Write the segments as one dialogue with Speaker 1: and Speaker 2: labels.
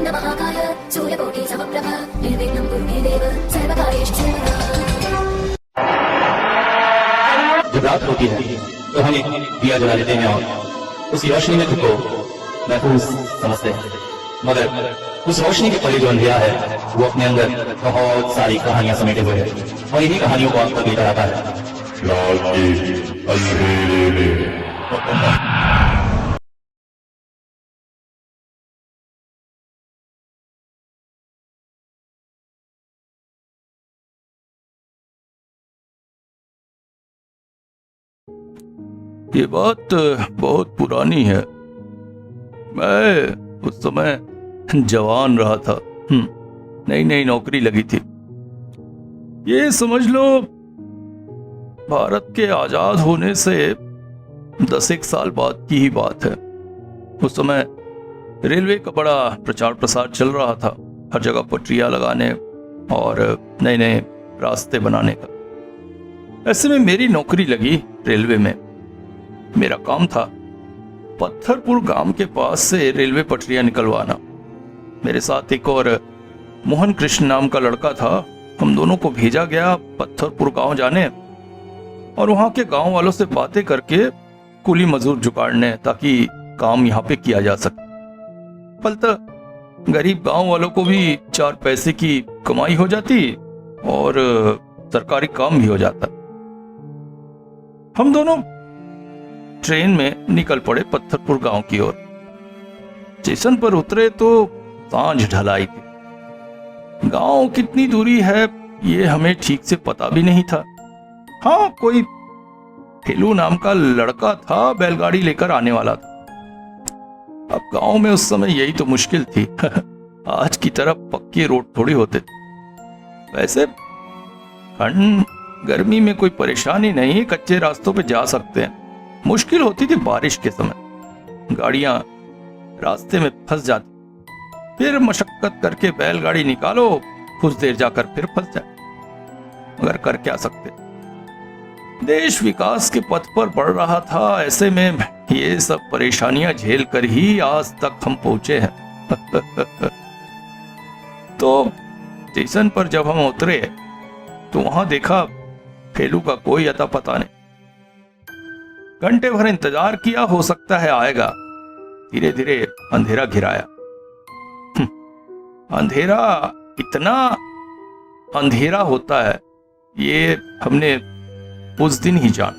Speaker 1: वक्रतुण्ड महाकाय सूर्यकोटि समप्रभ निर्विघ्नं कुरु मे देव सर्वकार्येषु सर्वदा।
Speaker 2: जब रात होती है तो हम एक दिया जला लेते हैं और उस रोशनी में खुद को महफूज समझते हैं, मगर उस रोशनी के परे जो अंधेरा है वो अपने अंदर बहुत सारी कहानियां समेटे हुए है और इन्हीं कहानियों को आप तक लेकर आता है।
Speaker 3: रात के अंधेरे में
Speaker 4: ये बात बहुत पुरानी है। मैं उस समय जवान रहा था, नई नई नौकरी लगी थी। ये समझ लो भारत के आजाद होने से 10 साल बाद की ही बात है। उस समय रेलवे का बड़ा प्रचार प्रसार चल रहा था, हर जगह पटरियां लगाने और नए नए रास्ते बनाने का। ऐसे में मेरी नौकरी लगी रेलवे में। मेरा काम था पत्थरपुर गांव के पास से रेलवे पटरियां निकलवाना। मेरे साथ एक और मोहन कृष्ण नाम का लड़का था। हम दोनों को भेजा गया पत्थरपुर गांव जाने और वहां के गांव वालों से बातें करके कुली मजदूर जुगाड़ने, ताकि काम यहाँ पे किया जा सके। फलतः गरीब गांव वालों को भी 4 पैसे की कमाई हो जाती और सरकारी काम भी हो जाता। हम दोनों ट्रेन में निकल पड़े पत्थरपुर गांव की ओर। स्टेशन पर उतरे तो सांझ ढलाई थी। गांव कितनी दूरी है ये हमें ठीक से पता भी नहीं था। हाँ, कोई फेलू नाम का लड़का था, बैलगाड़ी लेकर आने वाला था। अब गांव में उस समय यही तो मुश्किल थी। आज की तरह पक्के रोड थोड़ी होते थे। वैसे ठंड गर्मी में कोई परेशानी नहीं, कच्चे रास्तों पे जा सकते हैं। मुश्किल होती थी बारिश के समय, गाड़ियां रास्ते में फंस जाती, फिर मशक्कत करके बैलगाड़ी निकालो, कुछ देर जाकर फिर फंस जाए। मगर कर क्या सकते, देश विकास के पथ पर बढ़ रहा था। ऐसे में ये सब परेशानियां झेल कर ही आज तक हम पहुंचे हैं। तो स्टेशन पर जब हम उतरे तो वहां देखा फेलू का कोई अता पता नहीं। घंटे भर इंतजार किया, हो सकता है आएगा। धीरे धीरे अंधेरा घिराया। अंधेरा इतना अंधेरा होता है ये हमने उस दिन ही जान।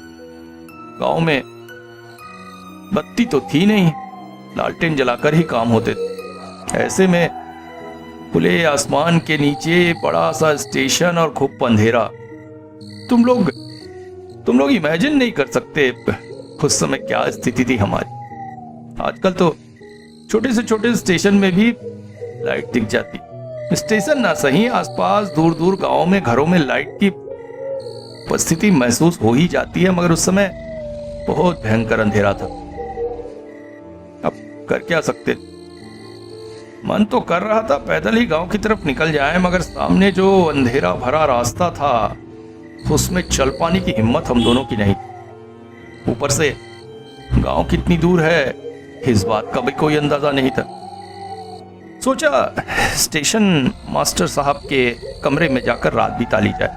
Speaker 4: गांव में बत्ती तो थी नहीं, लालटेन जलाकर ही काम होते थे। ऐसे में खुले आसमान के नीचे बड़ा सा स्टेशन और खूब अंधेरा। तुम लोग इमेजिन नहीं कर सकते उस समय क्या स्थिति थी हमारी। आजकल तो छोटे से छोटे स्टेशन में भी लाइट दिख जाती। स्टेशन ना सही, आसपास दूर दूर गांव में घरों में लाइट की उपस्थिति महसूस हो ही जाती है, मगर उस समय बहुत भयंकर अंधेरा था। अब कर क्या सकते। मन तो कर रहा था पैदल ही गांव की तरफ निकल जाए, मगर सामने जो अंधेरा भरा रास्ता था उसमें चल पाने की हिम्मत हम दोनों की नहीं। ऊपर से गांव कितनी दूर है इस बात का भी कोई अंदाजा नहीं था। सोचा स्टेशन मास्टर साहब के कमरे में जाकर रात बिता ली जाए।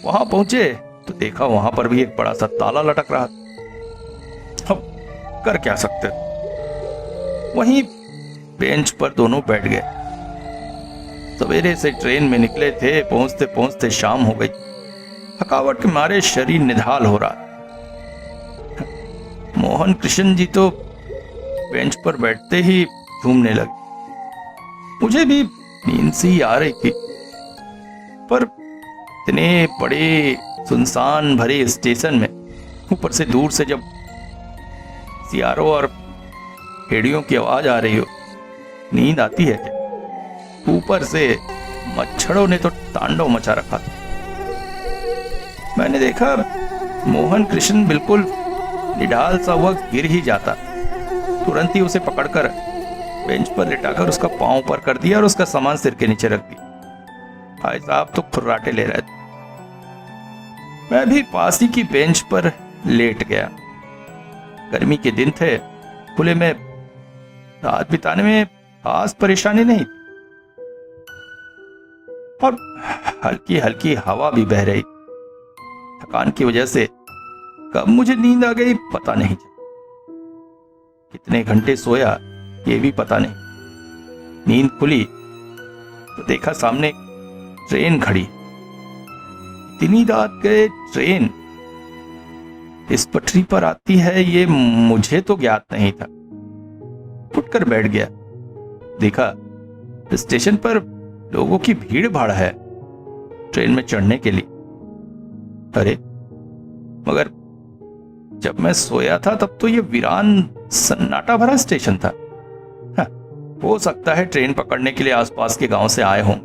Speaker 4: वहां पहुंचे तो देखा वहां पर भी एक बड़ा सा ताला लटक रहा। अब कर क्या सकते, वहीं बेंच पर दोनों बैठ गए। सवेरे से ट्रेन में निकले थे, पहुंचते पहुंचते शाम हो गई। थकावट के मारे शरीर निढाल हो रहा। मोहन कृष्ण जी तो बेंच पर बैठते ही झूमने लगे। मुझे भी नींद सी आ रही थी, पर इतने बड़े सुनसान भरे स्टेशन में ऊपर से दूर से जब सियारों और भेड़ियों की आवाज आ रही हो, नींद आती है क्या? ऊपर से मच्छरों ने तो तांडव मचा रखा था। मैंने देखा मोहन कृष्ण बिल्कुल निढाल सा हुआ गिर ही जाता। तुरंत ही उसे पकड़कर बेंच पर लिटाकर उसका पांव पर कर दिया और उसका सामान सिर के नीचे रख दिया। भाई साहब तो खुर्राटे ले रहे थे। मैं भी पास ही की बेंच पर लेट गया। गर्मी के दिन थे, खुले में रात बिताने में खास परेशानी नहीं थी और हल्की हल्की हवा भी बह रही। थकान की वजह से कब मुझे नींद आ गई पता नहीं चला। कितने घंटे सोया ये भी पता नहीं। नींद खुली तो देखा सामने ट्रेन खड़ी। इतनी रात गए ट्रेन इस पटरी पर आती है ये मुझे तो ज्ञात नहीं था। उठकर बैठ गया। देखा स्टेशन पर लोगों की भीड़ भाड़ है ट्रेन में चढ़ने के लिए। अरे मगर जब मैं सोया था तब तो ये वीरान सन्नाटा भरा स्टेशन था। हाँ, हो सकता है ट्रेन पकड़ने के लिए आसपास के गांव से आए हों।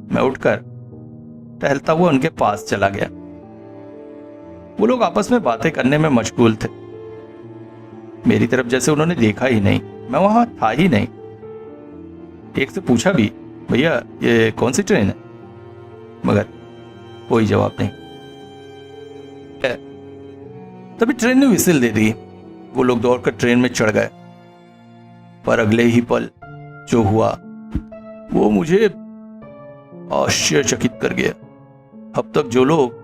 Speaker 4: मैं उठकर टहलता हुआ उनके पास चला गया। वो लोग आपस में बातें करने में मशगूल थे। मेरी तरफ जैसे उन्होंने देखा ही नहीं, मैं वहां था ही नहीं। एक से पूछा भी, भैया ये कौन सी ट्रेन है? मगर कोई जवाब नहीं। तभी ट्रेन ने विसिल दे दी। वो लोग दौड़कर ट्रेन में चढ़ गए। पर अगले ही पल जो हुआ वो मुझे आश्चर्यचकित कर गया। अब तक जो लोग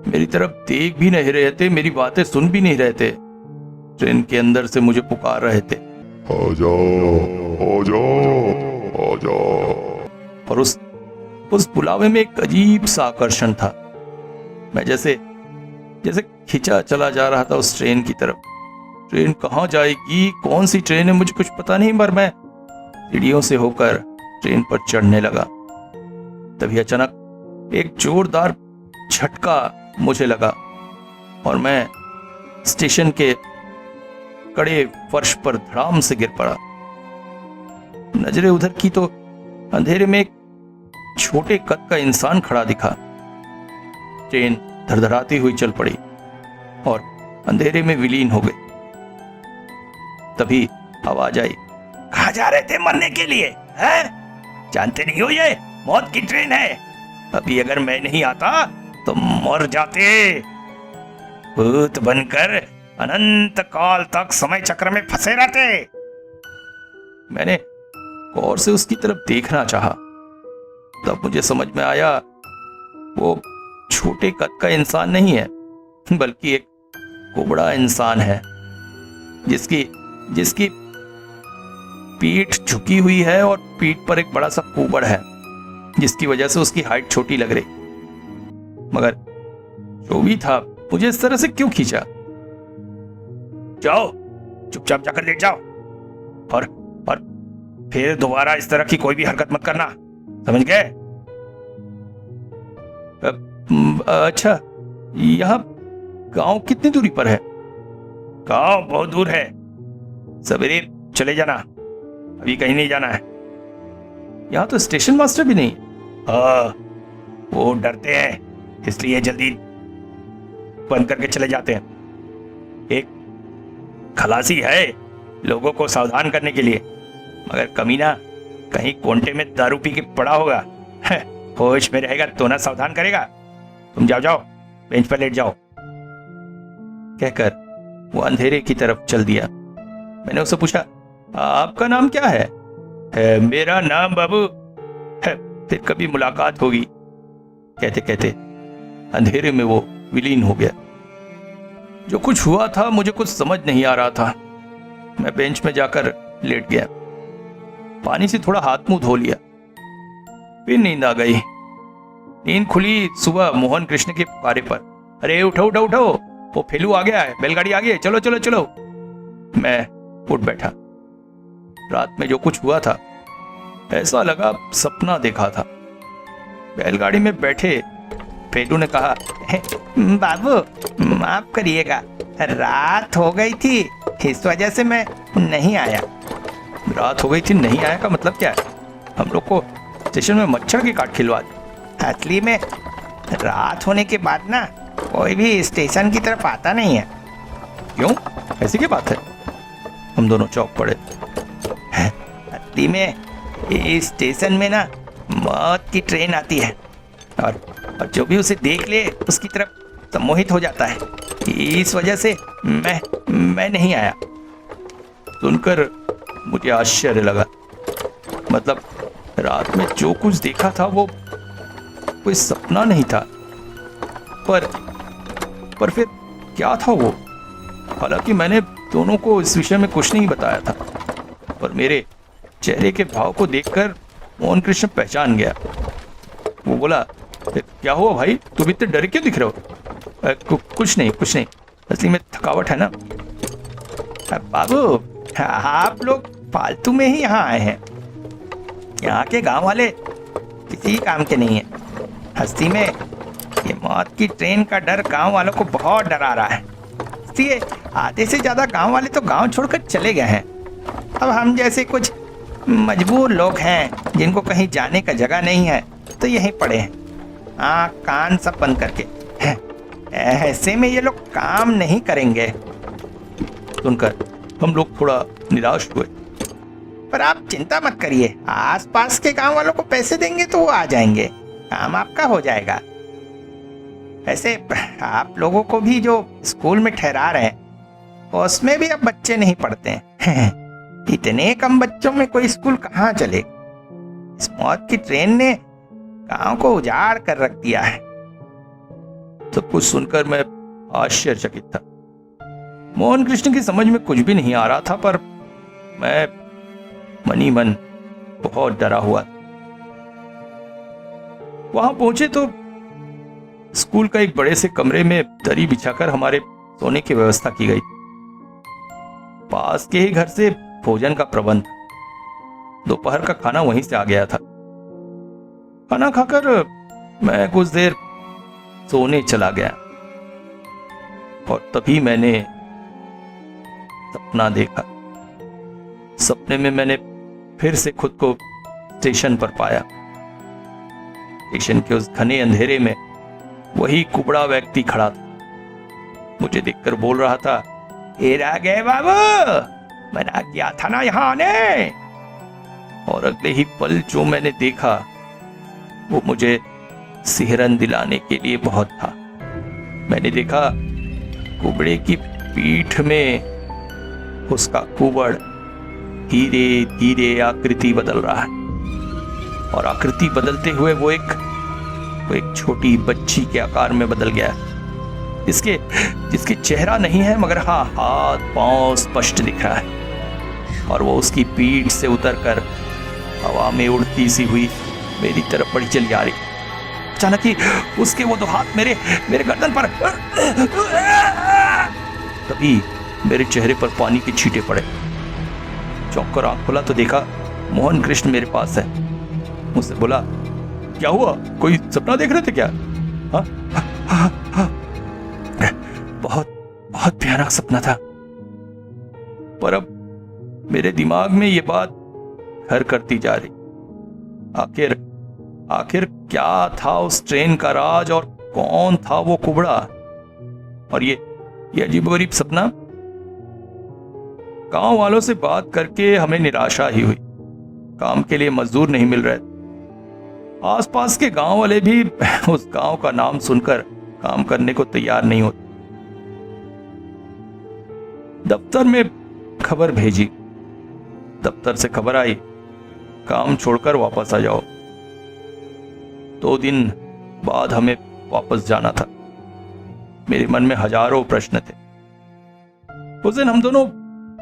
Speaker 4: मेरी तरफ देख भी नहीं रहे थे, मेरी बातें सुन भी नहीं रहे थे, ट्रेन के अंदर से मुझे पुकार रहे थे,
Speaker 3: आ जाओ, आ जाओ, आ जाओ।
Speaker 4: और उस बुलावे में एक अजीब सा आकर्षण था। मैं जैसे खिंचा चला जा रहा था उस ट्रेन की तरफ। ट्रेन कहाँ जाएगी, कौन सी ट्रेन है, मुझे कुछ पता नहीं, पर मैं सीढ़ियों से होकर ट्रेन पर चढ़ने लगा। तभी अचानक एक जोरदार झटका मुझे लगा और मैं स्टेशन के कड़े फर्श पर धड़ाम से गिर पड़ा। नजरें उधर की तो अंधेरे में एक छोटे कद का इंसान खड़ा दिखा। ट्रेन धड़धड़ाती हुई चल पड़ी और अंधेरे में विलीन हो गई। तभी आवाज आई, कहाँ जा रहे थे मरने के लिए, हैं? जानते नहीं हो ये मौत की ट्रेन है। अभी अगर मैं नहीं आता तो मर जाते। भूत बनकर अनंत काल तक समय चक्र में फंसे रहते। मैंने गौर से उसकी तरफ देखना चाहा। तब मुझे समझ में आया वो छोटे कद का इंसान नहीं है, बल्कि एक कुबड़ा इंसान है जिसकी पीठ झुकी हुई है और पीठ पर एक बड़ा सा कुबड़ है, जिसकी वजह से उसकी हाइट छोटी लग रही। मगर जो भी था मुझे इस तरह से क्यों खींचा? जाओ, चुपचाप जाकर लेट जाओ और फिर दोबारा इस तरह की कोई भी हरकत मत करना, समझ गए? अच्छा, यहाँ गांव कितनी दूरी पर है? गांव बहुत दूर है, सवेरे चले जाना, अभी कहीं नहीं जाना है। यहाँ तो स्टेशन मास्टर भी नहीं। हाँ, वो डरते हैं इसलिए जल्दी बंद करके चले जाते हैं। एक खलासी है लोगों को सावधान करने के लिए, मगर कमीना कहीं कोंटे में दारू पी के पड़ा होगा, होश में रहेगा तो ना सावधान करेगा। तुम जाओ, बेंच पर लेट जाओ, कहकर वो अंधेरे की तरफ चल दिया। मैंने उससे पूछा, आपका नाम क्या है? मेरा नाम बाबू है, फिर कभी मुलाकात होगी, कहते कहते अंधेरे में वो विलीन हो गया। जो कुछ हुआ था मुझे कुछ समझ नहीं आ रहा था। मैं बेंच में जाकर लेट गया, पानी से थोड़ा हाथ मुंह धो लिया, फिर नींद आ गई। नींद खुली सुबह मोहन कृष्ण के पुकारे पर, अरे उठो उठो उठो, वो फेलू आ गया है, बैलगाड़ी आ गई है, चलो चलो चलो। मैं उठ बैठा। रात में जो कुछ हुआ था ऐसा लगा सपना देखा था। बैलगाड़ी में बैठे फेलू ने कहा, बाबू माफ करिएगा, रात हो गई थी इस वजह से मैं नहीं आया। रात हो गई थी नहीं आया का मतलब क्या है? हम लोग को स्टेशन में मच्छर की काट खिलवा दी। असली में रात होने के बाद ना कोई भी स्टेशन की तरफ आता नहीं है। क्यों, ऐसी क्या बात है? हम दोनों चौंक पड़े। असली में इस स्टेशन में ना मौत की ट्रेन आती है और जो भी उसे देख ले उसकी तरफ सम्मोहित हो जाता है। इस वजह से मैं नहीं आया। सुनकर मुझे आश्चर्य लगा। मतलब रात में जो कुछ देखा था वो कोई सपना नहीं था, पर फिर क्या था वो? हालांकि मैंने दोनों को इस विषय में कुछ नहीं बताया था, पर मेरे चेहरे के भाव को देखकर मोहन कृष्ण पहचान गया। वो बोला, क्या हुआ भाई, तुम इतने डरे क्यों दिख रहे हो? कुछ नहीं, असली में थकावट है ना। बाबू, आप लोग फालतू में ही यहाँ आए हैं। यहाँ के गांव वाले किसी काम के नहीं है। हस्ती में ये मौत की ट्रेन का डर गांव वालों को बहुत डरा रहा है, इसलिए आधे से ज्यादा गांव वाले तो गांव छोड़कर चले गए हैं। अब हम जैसे कुछ मजबूर लोग हैं जिनको कहीं जाने का जगह नहीं है, तो यहीं पड़े हैं, आँख कान सब बंद करके। ऐसे में ये लोग काम नहीं करेंगे। सुनकर हम लोग थोड़ा निराश हुए। पर आप चिंता मत करिए, आसपास के गांव वालों को पैसे देंगे तो वो आ जाएंगे, काम आपका हो जाएगा। ऐसे आप लोगों को भी जो स्कूल में ठहरा रहे हैं, उसमें भी अब बच्चे नहीं पढ़ते हैं। इतने कम बच्चों में कोई स्कूल कहाँ चले। इस मौत की ट्रेन ने गांव को उजाड़ कर रख दिया है। सब कुछ सुनकर मैं आश्चर्यचकित था। मोहन कृष्ण की समझ में कुछ भी नहीं आ रहा था, पर मैं मनी मन बहुत डरा हुआ था। वहां पहुंचे तो स्कूल का एक बड़े से कमरे में दरी बिछाकर हमारे सोने की व्यवस्था की गई। पास के ही घर से भोजन का प्रबंध, दोपहर का खाना वहीं से आ गया था। खाना खाकर मैं कुछ देर सोने चला गया और तभी मैंने सपना देखा। सपने में मैंने फिर से खुद को स्टेशन पर पाया। स्टेशन के उस घने अंधेरे में वही कुबड़ा व्यक्ति खड़ा था। मुझे देखकर बोल रहा था, "एरा गए बाबू, मना किया था ना यहाँ आने।" और अगले ही पल जो मैंने देखा वो मुझे सिहरन दिलाने के लिए बहुत था। मैंने देखा कुबड़े की पीठ में उसका कुबड़ धीरे धीरे आकृति बदल रहा है, और आकृति बदलते हुए वो एक छोटी बच्ची के आकार में बदल गया, जिसके चेहरा नहीं है, मगर हाँ हाथ पांव स्पष्ट दिख रहा है। और वो उसकी पीठ से उतरकर हवा में उड़ती सी हुई मेरी तरफ बढ़ी चली आ रही। अचानक ही उसके वो दो हाथ मेरे गर्दन पर, तभी मेरे चेहरे पर पानी के छींटे पड़े। चौंक कर आंख खोला तो देखा मोहन कृष्ण मेरे पास है। मुझसे बोला, क्या हुआ, कोई सपना देख रहे थे क्या? हाँ, बहुत बहुत भयानक सपना था। पर अब मेरे दिमाग में ये बात घर करती जा रही। आखिर क्या था उस ट्रेन का राज, और कौन था वो कुबड़ा, और ये अजीबोगरीब सपना? गांव वालों से बात करके हमें निराशा ही हुई। काम के लिए मजदूर नहीं मिल रहे। आसपास के गांव वाले भी उस गांव का नाम सुनकर काम करने को तैयार नहीं होते। दफ्तर में खबर भेजी, दफ्तर से खबर आई, काम छोड़कर वापस आ जाओ। 2 दिन बाद हमें वापस जाना था। मेरे मन में हजारों प्रश्न थे। उस दिन हम दोनों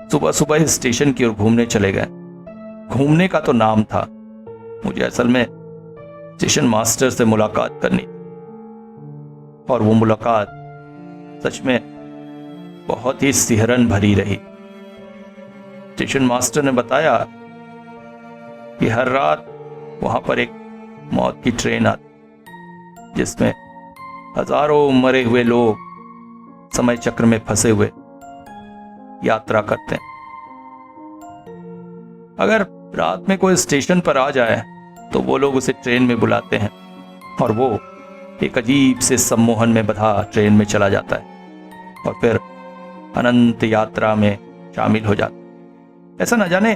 Speaker 4: सुबह सुबह स्टेशन की ओर घूमने चले गए। घूमने का तो नाम था, मुझे असल में स्टेशन मास्टर से मुलाकात करनी, और वो मुलाकात सच में बहुत ही सिहरन भरी रही। स्टेशन मास्टर ने बताया कि हर रात वहां पर एक मौत की ट्रेन आती, जिसमें हजारों मरे हुए लोग समय चक्र में फंसे हुए यात्रा करते हैं। अगर रात में कोई स्टेशन पर आ जाए तो वो लोग उसे ट्रेन में बुलाते हैं, और वो एक अजीब से सम्मोहन में बंधा ट्रेन में चला जाता है और फिर अनंत यात्रा में शामिल हो जाता है। ऐसा न जाने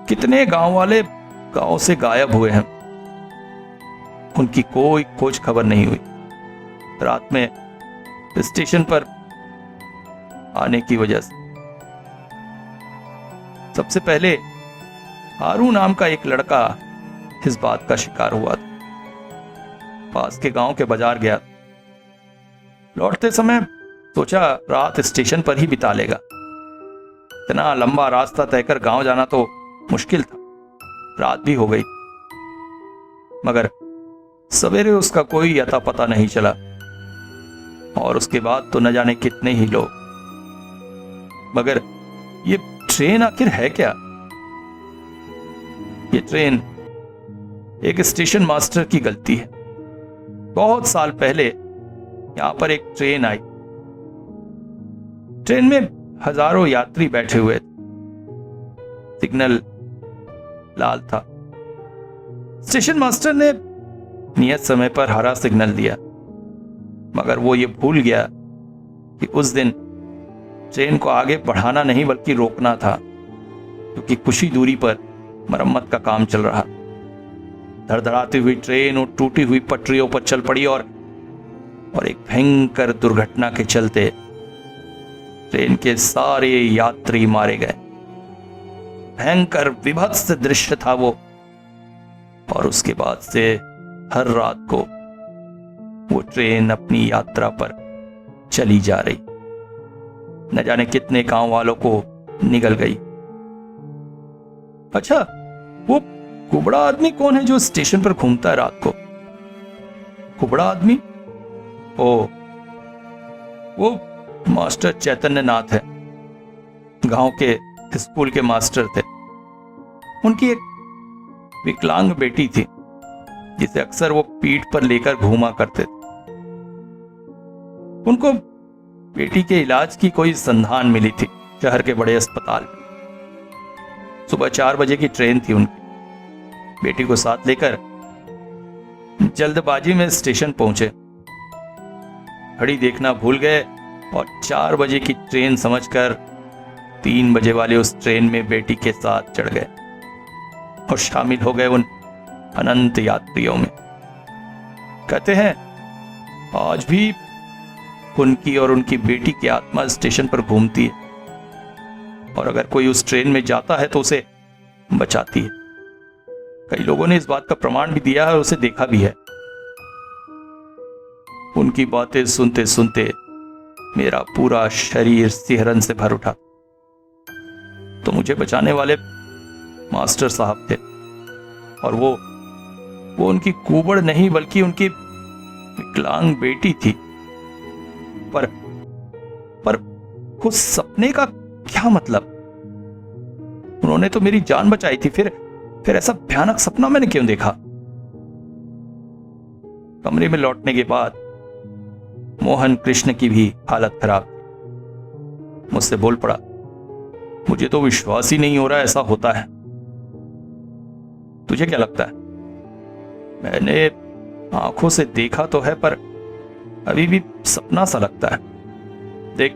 Speaker 4: कितने गांव वाले गांव से गायब हुए हैं, उनकी कोई खोज खबर नहीं हुई। रात में स्टेशन पर आने की वजह से सबसे पहले हारू नाम का एक लड़का इस बात का शिकार हुआ था। पास के गांव के बाजार गया, लौटते समय सोचा रात स्टेशन पर ही बिता लेगा। इतना लंबा रास्ता तय कर गांव जाना तो मुश्किल था। रात भी हो गई, मगर सवेरे उसका कोई अता पता नहीं चला। और उसके बाद तो न जाने कितने ही लोग। मगर ये ट्रेन आखिर है क्या? ये ट्रेन एक स्टेशन मास्टर की गलती है। बहुत साल पहले यहां पर एक ट्रेन आई। ट्रेन में हजारों यात्री बैठे हुए थे। सिग्नल लाल था। स्टेशन मास्टर ने नियत समय पर हरा सिग्नल दिया, मगर वो ये भूल गया कि उस दिन ट्रेन को आगे बढ़ाना नहीं बल्कि रोकना था, क्योंकि कुछ ही दूरी पर मरम्मत का काम चल रहा। धड़धड़ाती हुई ट्रेन और टूटी हुई पटरियों पर चल पड़ी और एक भयंकर दुर्घटना के चलते ट्रेन के सारे यात्री मारे गए। भयंकर विभत्स दृश्य था वो। और उसके बाद से हर रात को वो ट्रेन अपनी यात्रा पर चली जा रही। न जाने कितने गांव वालों को निगल गई। अच्छा, वो कुबड़ा आदमी कौन है जो स्टेशन पर घूमता है रात को? कुबड़ा आदमी? ओ, वो मास्टर चैतन्य नाथ है। गांव के स्कूल के मास्टर थे। उनकी एक विकलांग बेटी थी जिसे अक्सर वो पीठ पर लेकर घूमा करते थे। उनको बेटी के इलाज की कोई संधान मिली थी शहर के बड़े अस्पताल में। सुबह 4 बजे की ट्रेन थी उनकी। बेटी को साथ लेकर जल्दबाजी में स्टेशन पहुंचे। घड़ी देखना भूल गए और 4 बजे की ट्रेन समझकर 3 बजे वाले उस ट्रेन में बेटी के साथ चढ़ गए और शामिल हो गए उन अनंत यात्रियों में। कहते हैं आज भी उनकी और उनकी बेटी की आत्मा स्टेशन पर घूमती है, और अगर कोई उस ट्रेन में जाता है तो उसे बचाती है। कई लोगों ने इस बात का प्रमाण भी दिया है और उसे देखा भी है। उनकी बातें सुनते सुनते मेरा पूरा शरीर सिहरन से भर उठा। तो मुझे बचाने वाले मास्टर साहब थे, और वो उनकी कुबड़ नहीं बल्कि उनकी विकलांग बेटी थी। पर उस सपने का क्या मतलब? उन्होंने तो मेरी जान बचाई थी, फिर ऐसा भयानक सपना मैंने क्यों देखा? कमरे में लौटने के बाद मोहन कृष्ण की भी हालत खराब थी। मुझसे बोल पड़ा, मुझे तो विश्वास ही नहीं हो रहा ऐसा होता है। तुझे क्या लगता है? मैंने आंखों से देखा तो है, पर अभी भी सपना सा लगता है। देख,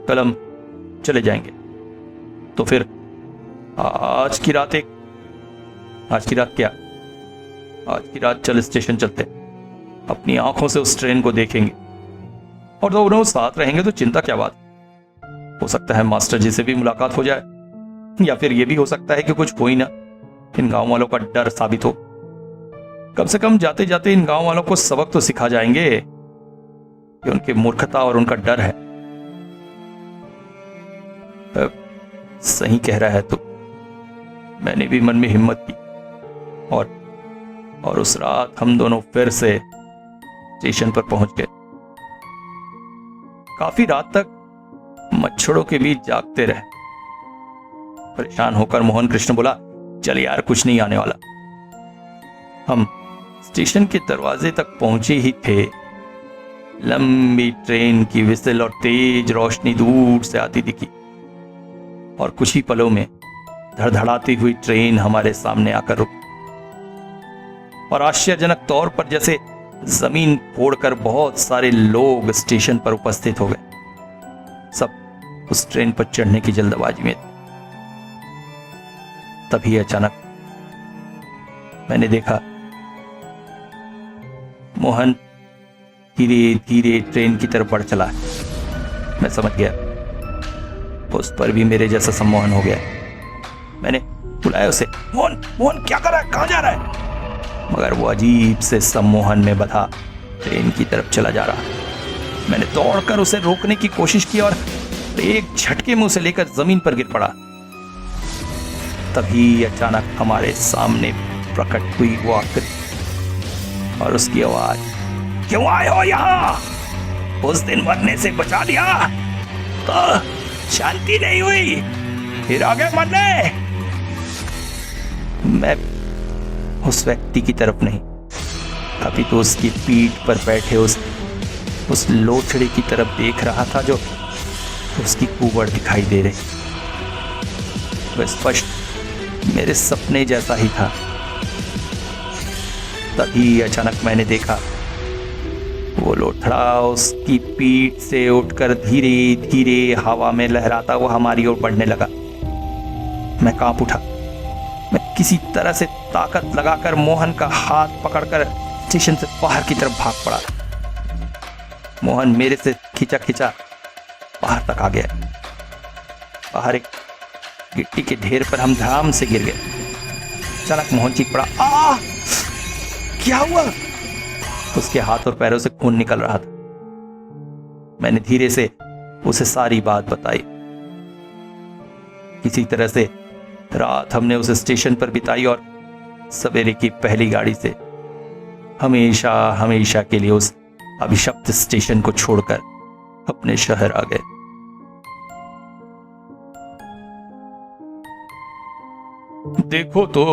Speaker 4: कल हम चले जाएंगे। तो फिर आज की रात क्या? आज की रात चल स्टेशन चलते, अपनी आंखों से उस ट्रेन को देखेंगे, और तो दोनों साथ रहेंगे तो चिंता क्या बात। हो सकता है मास्टर जी से भी मुलाकात हो जाए, या फिर यह भी हो सकता है कि कुछ हो ही ना, इन गांव वालों का डर साबित हो। कम से कम जाते जाते इन गांव वालों को सबक तो सिखा जाएंगे कि उनकी मूर्खता और उनका डर है। सही कह रहा है तू। मैंने भी मन में हिम्मत की, और उस रात हम दोनों फिर से स्टेशन पर पहुंच गए। काफी रात तक मच्छरों के बीच जागते रहे। परेशान होकर मोहन कृष्ण बोला, चल यार, कुछ नहीं आने वाला। हम स्टेशन के दरवाजे तक पहुंचे ही थे। लंबी ट्रेन की विसल और तेज रोशनी दूर से आती दिखी, और कुछ ही पलों में धड़धड़ाती हुई ट्रेन हमारे सामने आकर रुकी। और आश्चर्यजनक तौर पर जैसे जमीन फोड़कर बहुत सारे लोग स्टेशन पर उपस्थित हो गए। सब उस ट्रेन पर चढ़ने की जल्दबाजी में थे। तभी अचानक मैंने देखा मोहन धीरे धीरे ट्रेन की तरफ बढ़ चला है। मैं समझ गया उस पर भी मेरे जैसा सम्मोहन हो गया। मैंने बुलाया उसे। मोहन, मोहन क्या कर रहा है, कहाँ जा रहा है? मगर वो अजीब से सम्मोहन में बधा ट्रेन की तरफ चला जा रहा। मैंने दौड़कर उसे रोकने की कोशिश की और एक झटके में उसे लेकर जमीन पर गिर पड़ा। तभी अचानक हमारे सामने प्रकट हुई वो आकृति और उसकी आवाज, क्यों आए हो यहाँ? उस दिन मरने से बचा लिया तो शांति नहीं हुई, फिर आगे मरने। मैं उस व्यक्ति की तरफ नहीं, अभी तो उसकी पीठ पर बैठे उस लोथड़े की तरफ देख रहा था जो उसकी कुबड़ दिखाई दे रही। वह स्पष्ट मेरे सपने जैसा ही था। तभी अचानक मैंने देखा वो लोथड़ा उसकी पीठ से उठकर धीरे धीरे हवा में लहराता हुआ हमारी ओर बढ़ने लगा। मैं कांप उठा। मैं किसी तरह से ताकत लगाकर मोहन का हाथ पकड़कर स्टेशन से बाहर की तरफ भाग पड़ा। मोहन मेरे से खींचा खींचा बाहर तक आ गया। बाहर एक गिट्टी के ढेर पर हम धड़ाम से गिर गए। अचानक मोहन चीख पड़ा, आ! क्या हुआ? उसके हाथ और पैरों से खून निकल रहा था। मैंने धीरे से उसे सारी बात बताई। किसी तरह से रात हमने उस स्टेशन पर बिताई और सवेरे की पहली गाड़ी से हमेशा हमेशा के लिए उस अभिशप्त स्टेशन को छोड़कर अपने शहर आ गए। देखो तो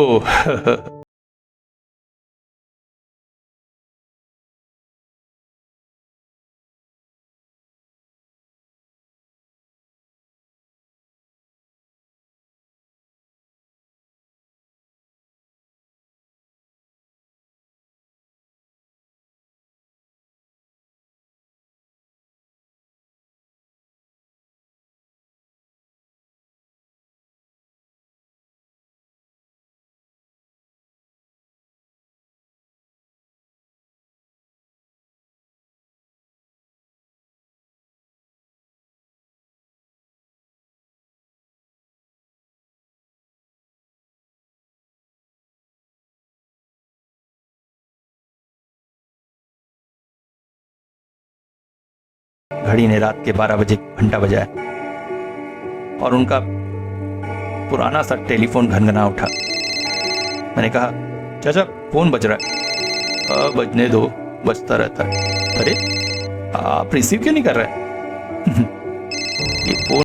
Speaker 4: घड़ी ने रात के 12 बजे घंटा बजाया और उनका पुराना सा टेलीफोन घनघना उठा। मैंने कहा, चाचा फोन बज रहा है। बजने दो, बजता रहता है। अरे आप रिसीव क्यों नहीं कर रहे? ये फोन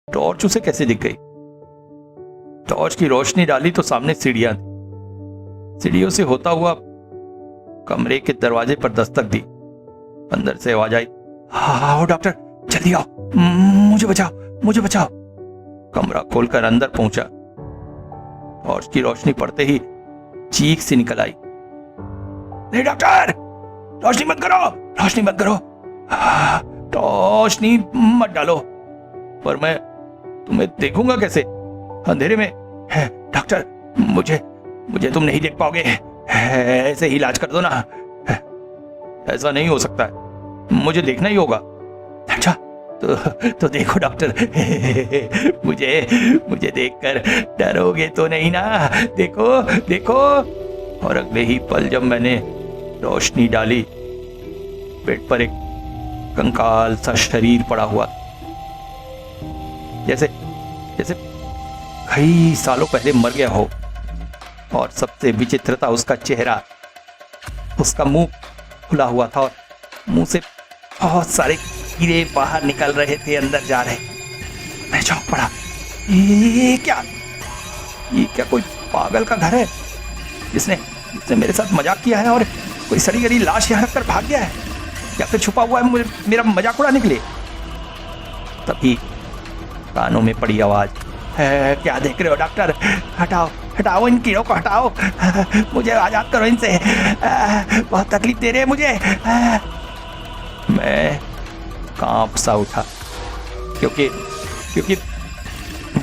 Speaker 4: टॉर्च उसे कैसे दिख गई? टॉर्च की रोशनी डाली तो सामने सीढ़ियां थी। सीढ़ियों से होता हुआ कमरे के दरवाजे पर दस्तक दी। अंदर से आवाज आई, आओ डॉक्टर, जल्दी आओ, मुझे बचाओ, मुझे बचाओ। कमरा खोलकर अंदर पहुंचा। टॉर्च की रोशनी पड़ते ही चीख सी निकल आई, नहीं डॉक्टर, रोशनी बंद करो, रोशनी बंद करो, रोशनी मत डालो। पर मैं तुम्हें देखूंगा कैसे अंधेरे में? है डॉक्टर, मुझे तुम नहीं देख पाओगे, ऐसे ही इलाज कर दो ना। ऐसा नहीं हो सकता है, मुझे देखना ही होगा। अच्छा तो देखो डॉक्टर, मुझे देखकर डरोगे तो नहीं ना? देखो देखो। और अगले ही पल जब मैंने रोशनी डाली, बेड पर एक कंकाल सा शरीर पड़ा हुआ, जैसे कई सालों पहले मर गया हो। और सबसे विचित्रता उसका चेहरा, उसका मुंह खुला हुआ था और मुंह से बहुत सारे कीड़े बाहर निकल रहे थे, अंदर जा रहे। मैं चौंक पड़ा, ये क्या कोई पागल का घर है जिसने मेरे साथ मजाक किया है और कोई सड़ी गली लाश यहाँ रखकर भाग गया है, या फिर छुपा हुआ है मेरा मजाक उड़ाने के लिए? तभी कानों में पड़ी आवाज, क्या देख रहे हो डॉक्टर, हटाओ हटाओ इन कीड़ों को, हटाओ, मुझे आजाद करो इनसे, बहुत तकलीफ दे रहे हैं मुझे। मैं कांप सा उठा, क्योंकि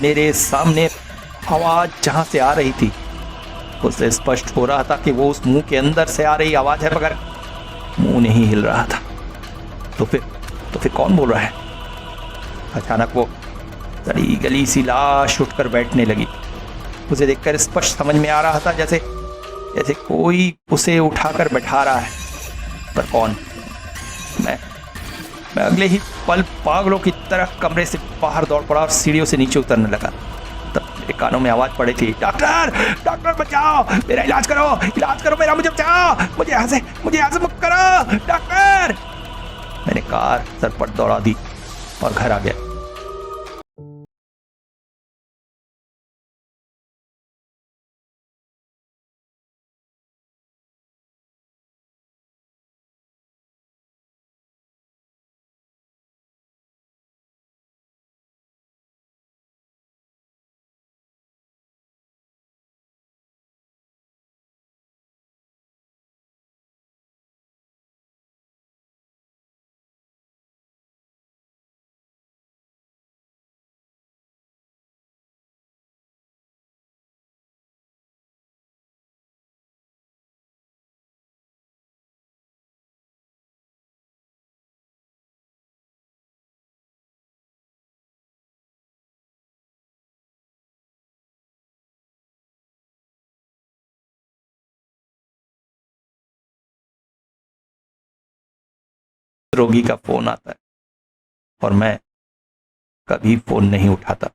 Speaker 4: मेरे सामने आवाज जहां से आ रही थी उससे स्पष्ट हो रहा था कि वो उस मुंह के अंदर से आ रही आवाज है, मगर मुंह नहीं हिल रहा था। तो फिर कौन बोल रहा है? अचानक वो सड़ी गली सी लाश उठकर बैठने लगी। उसे देखकर स्पष्ट समझ में आ रहा था जैसे कोई उसे उठाकर बैठा रहा है, पर कौन? मैं अगले ही पल पागलों की तरह कमरे से बाहर दौड़ पड़ा और सीढ़ियों से नीचे उतरने लगा। तब मेरे कानों में आवाज पड़ी थी, डॉक्टर बचाओ, मेरा इलाज करो मेरा, मुझे बचाओ, मुझे यहाँ से मुक्त करो डॉक्टर। मैंने कार सर पर दौड़ा दी और घर आ गया। रोगी का फोन आता है और मैं कभी फोन नहीं उठाता।